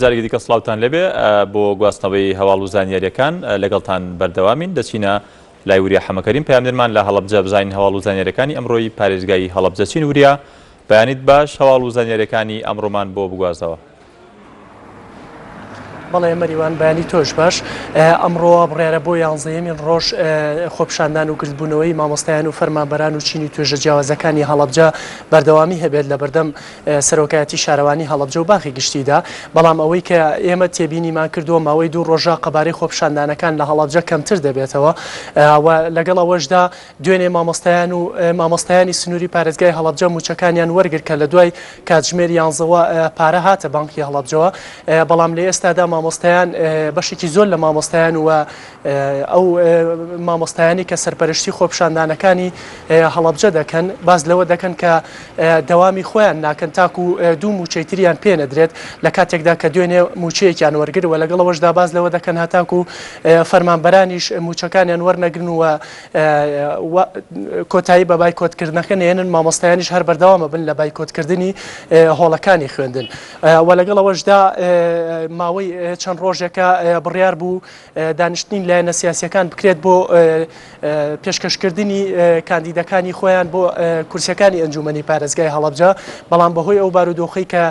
جارێکی دیکە سڵاوتان لەبێ بۆ گواستنەوەی هەواڵ و زانیاریەکان لەگەڵتان بەردەوامین دەچینە لای وریا حەمەکەریم پەیامدەرمان لە هەڵەبجە بزانین هەواڵ و زانیاریەکانی ئەمڕۆی پارێزگای هەڵەبجە چین. وریا بەیانیت باش هەواڵ و زانیاریەکانی ئەمڕۆمان بۆ بگوازەوە. بەڵێ مەریوان بەیانی تۆش باش. ئەمڕۆ بڕێرە بۆ 11مین ڕۆژ خۆپشاندان و گرتبوونەوەی مامۆستایان و فەرمانبەران و چینی توێژە جیاوازەکانی هەڵەبجە بەردەوامی هەبێت لە بەردەم سەرۆکایەتی شارەوانی هەڵەبجە و باخی گشتیدا. بەڵام ئەوەی کە ئێمە تێبینیمان کردووە ماوەی 2 ڕۆژە قەبارەی خۆپشاندانەکان لە هەڵەبجە کەمتر دەبێتەوە. لەگەڵ ئەوەشدا دوێنێ مامۆستایان و مامۆستایانی سنووری پارێزگای هەڵەبجە موچەکانیان وەرگر کە لە دوای کاتژمێر 11 پارە هاتە بانکی هەڵەبجەوە. بەڵام لە ئێستادا مامۆستایان بەشێکی زۆر لە مامۆستایان و ئەو مامۆستایانی کە سەرپەرشتی خۆپشاندانەکانی هەڵەبجە دەکەن باز لەوە دەکەن کە دەوامی خۆیان ناکەن تاکو دوو موچەی تریان پێ نەدرێت لە کاتێکدا کە دوێنێ موچەیەکیان وەرگر و لەگەڵەوەشدا باز لەوە دەکەن هاتاکو فەرمانبەرانیش موچەکانیان وەرنەگرن و کۆتایی بە بایکۆتکردنەکە نێنن مامۆستایانیش هەر بەردەوامە بن لە بایکۆتکردنی هۆڵەکانی خوێندن. و لەگەڵەوەشدا ماوەی چەند ڕۆژێکە بڕیار بوو دانیشتنین لایەنە سیاسیەکان بکرێت بۆ پێشکەشکردنی کاندیدەکانی خۆیان بۆ کورسیەکانی ئەنجومەنی پارێزگای هەڵەبجە. بەڵام بەهۆی ئەو بارودۆخەی کە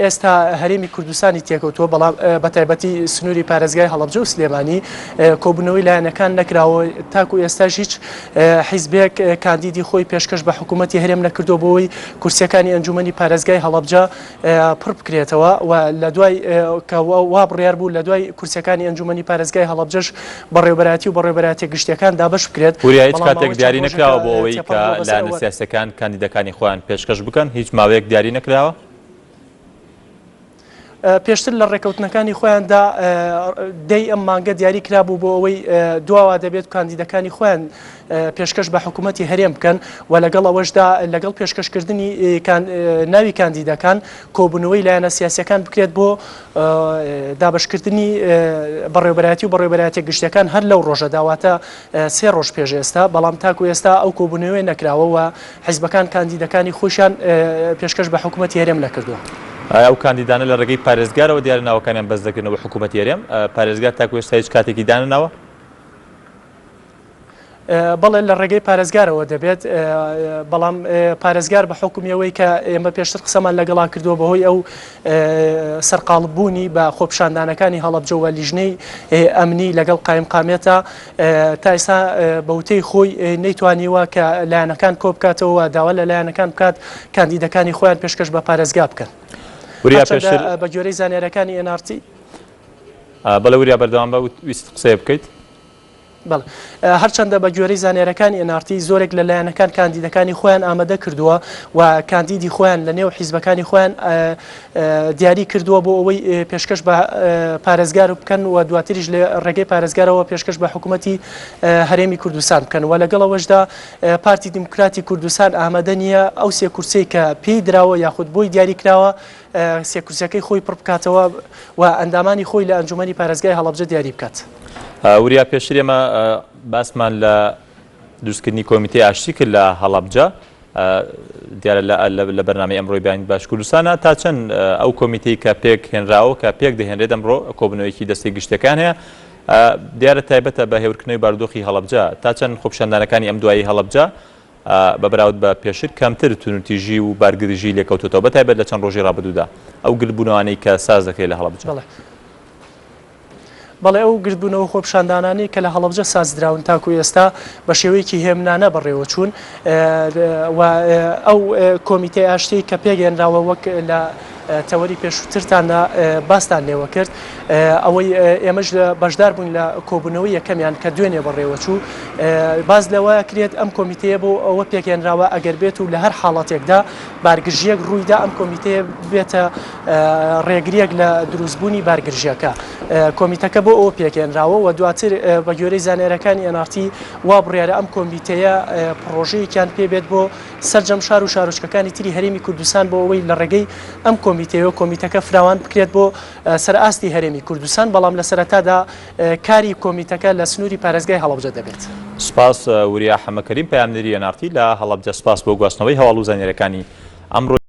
ئێستا هەرێمی کوردستانی تێکەوتووە بەڵام بەتایبەتی سنووری پارێزگای هەڵەبجە و سلێمانی کۆبوونەوەی لایەنەکان نەکراوە تاکو ئێستاش هیچ حیزبێک کاندیدی خۆی پێشکەش بە حکوومەتی هەرێم نەکردو بۆەوەی کورسیەکانی ئەنجومەنی پارێزگای هەڵەبجە پڕ بکرێتەوە. و لە دوای وا بڕیار بوو لە دوای کورسیەکانی ئەنجومەنی پارێزگای هەڵەبجەش بەڕێوەبەراتی و بەڕێوەبەراتی گشتیەکان دابش بکرێت. وریا هیچ کاتێک دیاری نەکراوە بۆ ئەوەی کە لایەنە سیاسیەکان کاندیدەکانی خۆیان پێشکەش بکەن هیچ ماوەیەک دیاری نەکراوە. پێشتر لە ڕێکەوتنەکانی خۆیاندا دەی ئەم مانگە دیاری کرابوو بۆ ئەوەی دواوا دەبێت کاندیدەکانی خۆیان پێشکەش بە حکوومەتی هەرێم بکەن و لەگەڵ ئەوەشدا لەگەڵ پێشکەشکردنی ناوی کاندیدەکان کۆبوونەوەی لایەنە سیاسیەکان بکرێت بۆ دابشکردنی بەڕێوەبەراتی و بەڕێوەبەراتی گشتیەکان هەر لەو ڕۆژە داواتە 3 ڕۆژ پێش ئێستا. بەڵام تاکو ئێستا ئەو کۆبوونەوەی نەکراوە و حیزبەکان کاندیدەکانی خۆشیان پێشکەش بە حکوومەتی هەرێم نەکردووە. ئەو کاندیدانە لە ڕێگەی پارێزگارەوە دیارە ناوەکانیان بەس دەکردنەوە حکوومەتی هەرێم پارێزگار تاکو ئێستا هیچ کاتێکی دانناوە. بەڵێ لە ڕێگەی پارێزگارەوە دەبێت بەڵام پارێزگار بە حکومیەوەی کە ئێمە پێشتر قسەمان لەگەڵا کردووە بەهۆی ئەو سەرقاڵبوونی بە خۆپشاندانەکانی هەڵەبجەوە لیژنەی ئەمنی لەگەڵ قایمقامێتە تا ئێستا بەوتەی خۆی نەیتوانیوە کە لایەنەکان کۆ بکاتەوە داوا لە لایەنەکان بکات کاندیدەکانی خۆیان پێشکەش بە پارێزگا بکەن. وریا پێشتر بە گوێرەی زانیاریەکانی NRT بەڵێ وریا بەردەوام بە ویست قسەیە بکەیت. بەڵێ هەرچەندە بە گوێرەی زانیاریەکانی NRT زۆرێک لە لایەنەکان کاندیدەکانی خۆیان ئامادە کردووە و کاندیدی خۆیان لە نێو حیزبەکانی خۆیان دیاری کردووە بۆ ئەوەی پێشکەش بە پارێزگار بکەن و دواتریش لە ڕێگەی پارێزگارەوە پێشکەش بە حکوومەتی هەرێمی کوردستان بکەن. و لەگەڵەوەشدا پارتی دیموکراتی کوردستان ئامادە نییە ئەو سێ کورسەی کە پێی دراوە یاخود بۆی دیاری کراوە سێ کورسەکەی خۆی پڕ بکاتەوە و ئەندامانی خۆی لە ئەنجومەنی پارێزگای هەڵەبجە دیاری بکات. وریا پێشتر ئێمە باسمان لە دروستکردنی کۆمیتەی ئاشتی کرد لە هەڵەبجە دیارە لە بەرنامەی ئەمڕۆی بەیانی باش کوردستانە تا چەند ئەو کۆمیتەی کە پێک هێنراوە کە پێک دەهێنرێت ئەمڕۆ کۆبوونەوەیەکی دەستی گشتەکان هەیە دیارە تایبەتە بە هێورکردنەوەی بارودۆخی هەڵەبجە تا چەند خۆپشاندانەکانی ئەم دوایی هەڵەبجە بە بەراورد بە پێشتر کەمتر تونوتیژی و بارگریژی لێکەوتوتەوە بەتایبەت لە چەند ڕۆژی ڕابردوودا ئەو گرتبوونەوانەی کە ساز دەکرێت لە هەڵەبجە. بەڵێ ئەو گرتبوونەوە خۆپشاندانانی کە لە هەڵەبجە سازدراون تاکو ئێستا بە شێوەیەکی هێمنانە بەڕێوە چوون و ئەو کۆمیتەی ئاشتی کە پێگەێنراوە وەک لە تەوەری پێشووترتانە باستان لێوە کرد ئەوەی ئێمەش بەشدار بووین لە کۆبوونەوەی یەکەمیان کە دوێنێ بەڕێوە چوو باز لەوە کرێت ئەم کۆمیتەیە بۆ ئەوە پێگەێنراوە ئەگەر بێت و لە هەر حاڵەتێکدا بارگژیەک ڕوویدا ئەم کۆمیتەیە بێتە ڕێگریەک لە دروستبوونی بارگژیەکە. کۆمیتەکە بۆ ئەوە پێگەێنراوە و دواتر بە گوێرەی زانیاریەکانی NRT وا بڕیارە ئەم کۆمیتەیە پرۆژەیەکیان پێبێت بۆ سەرجەم شار و شارۆچکەکانی تری هەرێمی کوردستان بۆ ئەوەی لە ڕێگەی ئەم کۆمیتەکە فراوان بکرێت بۆ سەرئاستی هەرێمی کوردستان. بەڵام لە سەرەتادا کاری کۆمیتەکە لە سنووری پارێزگای هەڵەبجە دەبێت. سپاس وریا حەمەکەریم پەیامدەری NRT لە هەڵەبجە. سپاس بۆ گواستنەوەی هەواڵ و زانیاریەکانی ئەمڕۆ.